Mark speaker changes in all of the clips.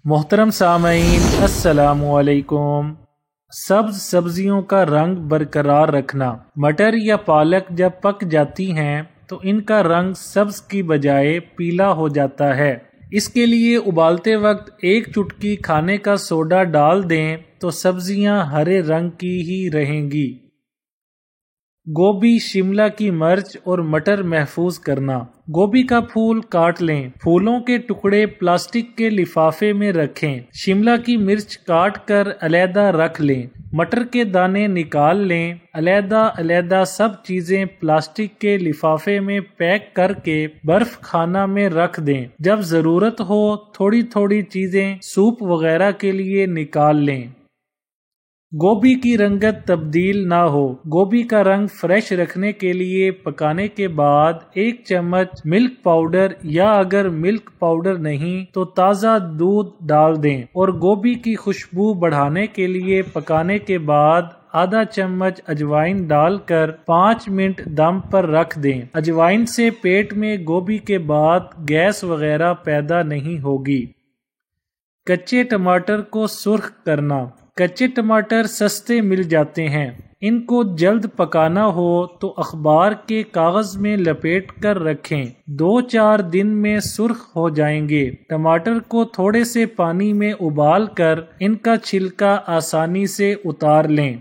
Speaker 1: محترم سامعین السلام علیکم۔ سبز سبزیوں کا رنگ برقرار رکھنا۔ مٹر یا پالک جب پک جاتی ہیں تو ان کا رنگ سبز کی بجائے پیلا ہو جاتا ہے۔ اس کے لیے ابالتے وقت ایک چٹکی کھانے کا سوڈا ڈال دیں تو سبزیاں ہرے رنگ کی ہی رہیں گی۔ گوبھی، شملہ کی مرچ اور مٹر محفوظ کرنا۔ گوبھی کا پھول کاٹ لیں، پھولوں کے ٹکڑے پلاسٹک کے لفافے میں رکھیں۔ شملہ کی مرچ کاٹ کر علیحدہ رکھ لیں، مٹر کے دانے نکال لیں۔ علیحدہ علیحدہ سب چیزیں پلاسٹک کے لفافے میں پیک کر کے برف خانہ میں رکھ دیں۔ جب ضرورت ہو تھوڑی تھوڑی چیزیں سوپ وغیرہ کے لیے نکال لیں۔ گوبھی کی رنگت تبدیل نہ ہو۔ گوبھی کا رنگ فریش رکھنے کے لیے پکانے کے بعد 1 چمچ ملک پاؤڈر یا اگر ملک پاؤڈر نہیں تو تازہ دودھ ڈال دیں اور گوبھی کی خوشبو بڑھانے کے لیے پکانے کے بعد آدھا چمچ اجوائن ڈال کر 5 منٹ دم پر رکھ دیں۔ اجوائن سے پیٹ میں گوبھی کے بعد گیس وغیرہ پیدا نہیں ہوگی۔ کچے ٹماٹر کو سرخ کرنا۔ کچے ٹماٹر سستے مل جاتے ہیں۔ ان کو جلد پکانا ہو تو اخبار کے کاغذ میں لپیٹ کر رکھیں، 2-4 دن میں سرخ ہو جائیں گے۔ ٹماٹر کو تھوڑے سے پانی میں ابال کر ان کا چھلکا آسانی سے اتار لیں۔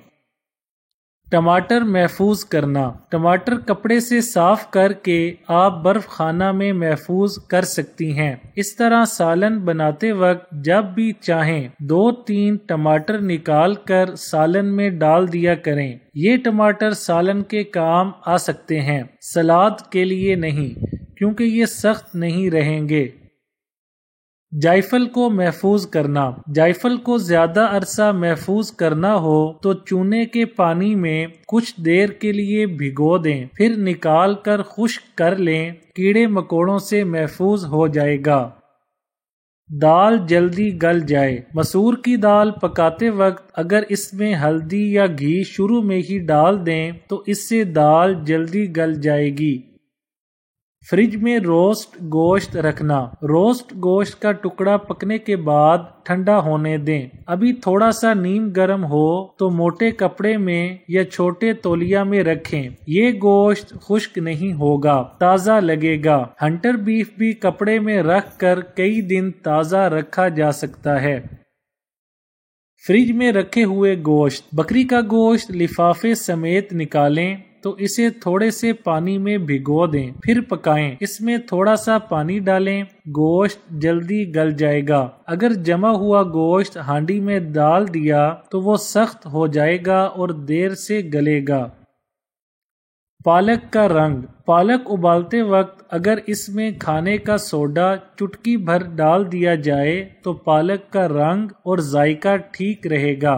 Speaker 1: ٹماٹر محفوظ کرنا۔ ٹماٹر کپڑے سے صاف کر کے آپ برف خانہ میں محفوظ کر سکتی ہیں۔ اس طرح سالن بناتے وقت جب بھی چاہیں 2-3 ٹماٹر نکال کر سالن میں ڈال دیا کریں۔ یہ ٹماٹر سالن کے کام آ سکتے ہیں، سلاد کے لیے نہیں، کیونکہ یہ سخت نہیں رہیں گے۔ جائفل کو محفوظ کرنا۔ جائفل کو زیادہ عرصہ محفوظ کرنا ہو تو چونے کے پانی میں کچھ دیر کے لیے بھگو دیں، پھر نکال کر خشک کر لیں، کیڑے مکوڑوں سے محفوظ ہو جائے گا۔ دال جلدی گل جائے۔ مسور کی دال پکاتے وقت اگر اس میں ہلدی یا گھی شروع میں ہی ڈال دیں تو اس سے دال جلدی گل جائے گی۔ فریج میں روسٹ گوشت رکھنا۔ روسٹ گوشت کا ٹکڑا پکنے کے بعد ٹھنڈا ہونے دیں۔ ابھی تھوڑا سا نیم گرم ہو تو موٹے کپڑے میں یا چھوٹے تولیہ میں رکھیں۔ یہ گوشت خشک نہیں ہوگا، تازہ لگے گا۔ ہنٹر بیف بھی کپڑے میں رکھ کر کئی دن تازہ رکھا جا سکتا ہے۔ فریج میں رکھے ہوئے گوشت۔ بکری کا گوشت لفافے سمیت نکالیں تو اسے تھوڑے سے پانی میں بھگو دیں، پھر پکائیں۔ اس میں تھوڑا سا پانی ڈالیں، گوشت جلدی گل جائے گا۔ اگر جمع ہوا گوشت ہانڈی میں ڈال دیا تو وہ سخت ہو جائے گا اور دیر سے گلے گا۔ پالک کا رنگ۔ پالک ابالتے وقت اگر اس میں کھانے کا سوڈا چٹکی بھر ڈال دیا جائے تو پالک کا رنگ اور ذائقہ ٹھیک رہے گا۔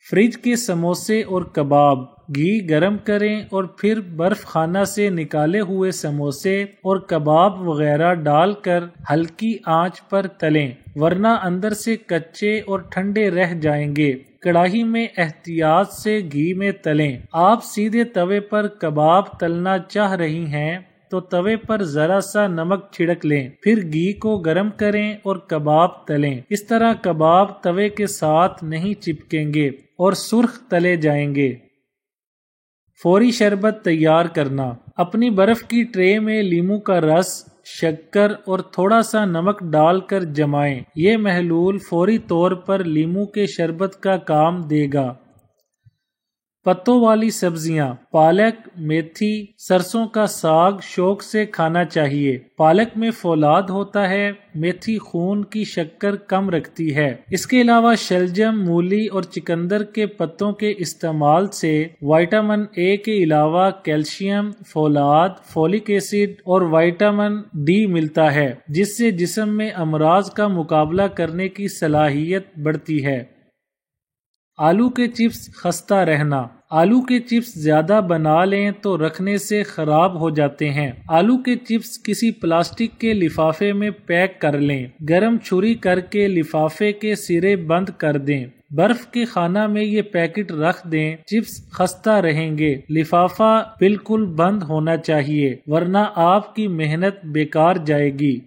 Speaker 1: فریج کے سموسے اور کباب۔ گھی گرم کریں اور پھر برف خانہ سے نکالے ہوئے سموسے اور کباب وغیرہ ڈال کر ہلکی آنچ پر تلیں، ورنہ اندر سے کچے اور ٹھنڈے رہ جائیں گے۔ کڑاہی میں احتیاط سے گھی میں تلیں۔ آپ سیدھے توے پر کباب تلنا چاہ رہی ہیں تو توے پر ذرا سا نمک چھڑک لیں، پھر گھی کو گرم کریں اور کباب تلیں۔ اس طرح کباب توے کے ساتھ نہیں چپکیں گے اور سرخ تلے جائیں گے۔ فوری شربت تیار کرنا۔ اپنی برف کی ٹرے میں لیموں کا رس، شکر اور تھوڑا سا نمک ڈال کر جمائیں۔ یہ محلول فوری طور پر لیموں کے شربت کا کام دے گا۔ پتوں والی سبزیاں۔ پالک، میتھی، سرسوں کا ساگ شوق سے کھانا چاہیے۔ پالک میں فولاد ہوتا ہے، میتھی خون کی شکر کم رکھتی ہے۔ اس کے علاوہ شلجم، مولی اور چقندر کے پتوں کے استعمال سے وٹامن اے کے علاوہ کیلشیم، فولاد، فولک ایسڈ اور وٹامن ڈی ملتا ہے، جس سے جسم میں امراض کا مقابلہ کرنے کی صلاحیت بڑھتی ہے۔ آلو کے چپس خستہ رہنا۔ آلو کے چپس زیادہ بنا لیں تو رکھنے سے خراب ہو جاتے ہیں۔ آلو کے چپس کسی پلاسٹک کے لفافے میں پیک کر لیں، گرم چھری کر کے لفافے کے سرے بند کر دیں، برف کے خانہ میں یہ پیکٹ رکھ دیں، چپس خستہ رہیں گے۔ لفافہ بالکل بند ہونا چاہیے ورنہ آپ کی محنت بیکار جائے گی۔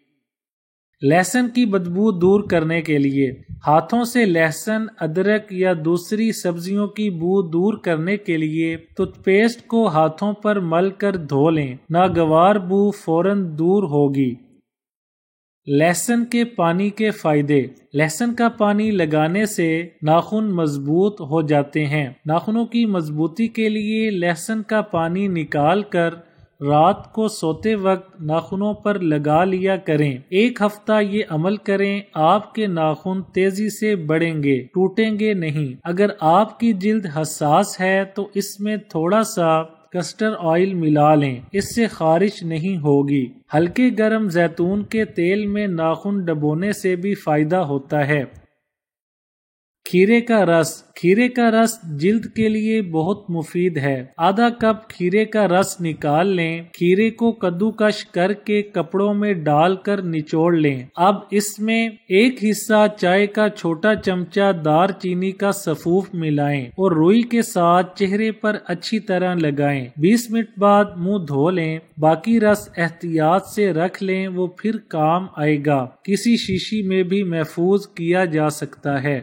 Speaker 1: لہسن کی بدبو دور کرنے کے لیے ہاتھوں سے لہسن، ادرک یا دوسری سبزیوں کی بو دور کرنے کے لیے ٹوتھ پیسٹ کو ہاتھوں پر مل کر دھو لیں، ناگوار بو فوراً دور ہوگی۔ لہسن کے پانی کے فائدے۔ لہسن کا پانی لگانے سے ناخن مضبوط ہو جاتے ہیں۔ ناخنوں کی مضبوطی کے لیے لہسن کا پانی نکال کر رات کو سوتے وقت ناخنوں پر لگا لیا کریں۔ ایک ہفتہ یہ عمل کریں، آپ کے ناخن تیزی سے بڑھیں گے، ٹوٹیں گے نہیں۔ اگر آپ کی جلد حساس ہے تو اس میں تھوڑا سا کسٹر آئل ملا لیں، اس سے خارش نہیں ہوگی۔ ہلکے گرم زیتون کے تیل میں ناخن ڈبونے سے بھی فائدہ ہوتا ہے۔ کھیرے کا رس۔ کھیرے کا رس جلد کے لیے بہت مفید ہے۔ آدھا کپ کھیرے کا رس نکال لیں، کھیرے کو کدوکش کر کے کپڑوں میں ڈال کر نچوڑ لیں۔ اب اس میں ایک حصہ چائے کا چھوٹا چمچہ دار چینی کا سفوف ملائیں اور روئی کے ساتھ چہرے پر اچھی طرح لگائیں۔ 20 منٹ بعد منہ دھو لیں۔ باقی رس احتیاط سے رکھ لیں، وہ پھر کام آئے گا۔ کسی شیشی میں بھی محفوظ کیا جا سکتا ہے۔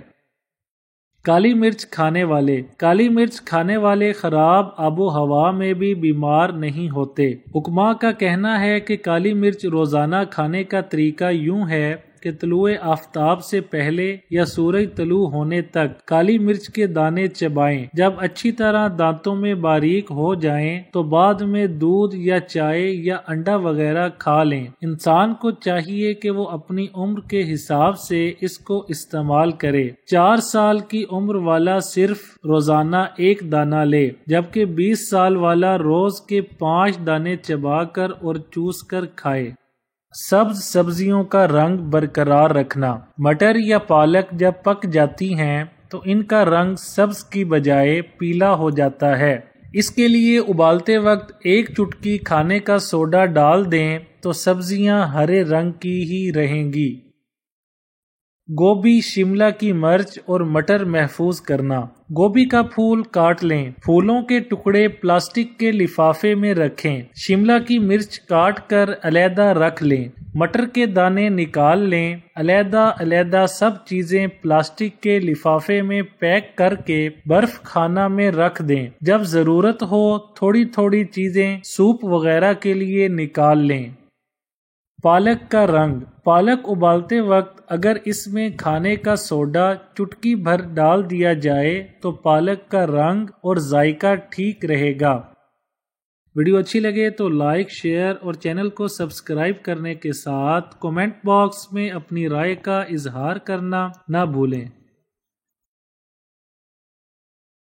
Speaker 1: کالی مرچ کھانے والے۔ کالی مرچ کھانے والے خراب آب و ہوا میں بھی بیمار نہیں ہوتے۔ حکماء کا کہنا ہے کہ کالی مرچ روزانہ کھانے کا طریقہ یوں ہے کہ طلوع آفتاب سے پہلے یا سورج طلوع ہونے تک کالی مرچ کے دانے چبائیں۔ جب اچھی طرح دانتوں میں باریک ہو جائیں تو بعد میں دودھ یا چائے یا انڈا وغیرہ کھا لیں۔ انسان کو چاہیے کہ وہ اپنی عمر کے حساب سے اس کو استعمال کرے۔ 4 سال کی عمر والا صرف روزانہ 1 دانہ لے، جبکہ 20 سال والا روز کے 5 دانے چبا کر اور چوس کر کھائے۔ سبز سبزیوں کا رنگ برقرار رکھنا۔ مٹر یا پالک جب پک جاتی ہیں تو ان کا رنگ سبز کی بجائے پیلا ہو جاتا ہے۔ اس کے لیے ابالتے وقت 1 چٹکی کھانے کا سوڈا ڈال دیں تو سبزیاں ہرے رنگ کی ہی رہیں گی۔ گوبھی، شملہ کی مرچ اور مٹر محفوظ کرنا۔ گوبھی کا پھول کاٹ لیں، پھولوں کے ٹکڑے پلاسٹک کے لفافے میں رکھیں۔ شملہ کی مرچ کاٹ کر علیحدہ رکھ لیں۔ مٹر کے دانے نکال لیں، علیحدہ علیحدہ سب چیزیں پلاسٹک کے لفافے میں پیک کر کے برف خانہ میں رکھ دیں۔ جب ضرورت ہو تھوڑی تھوڑی چیزیں سوپ وغیرہ کے لیے نکال لیں۔ پالک کا رنگ۔ پالک ابالتے وقت اگر اس میں کھانے کا سوڈا چٹکی بھر ڈال دیا جائے تو پالک کا رنگ اور ذائقہ ٹھیک رہے گا۔ ویڈیو اچھی لگے تو لائک، شیئر اور چینل کو سبسکرائب کرنے کے ساتھ کمنٹ باکس میں اپنی رائے کا اظہار کرنا نہ بھولیں۔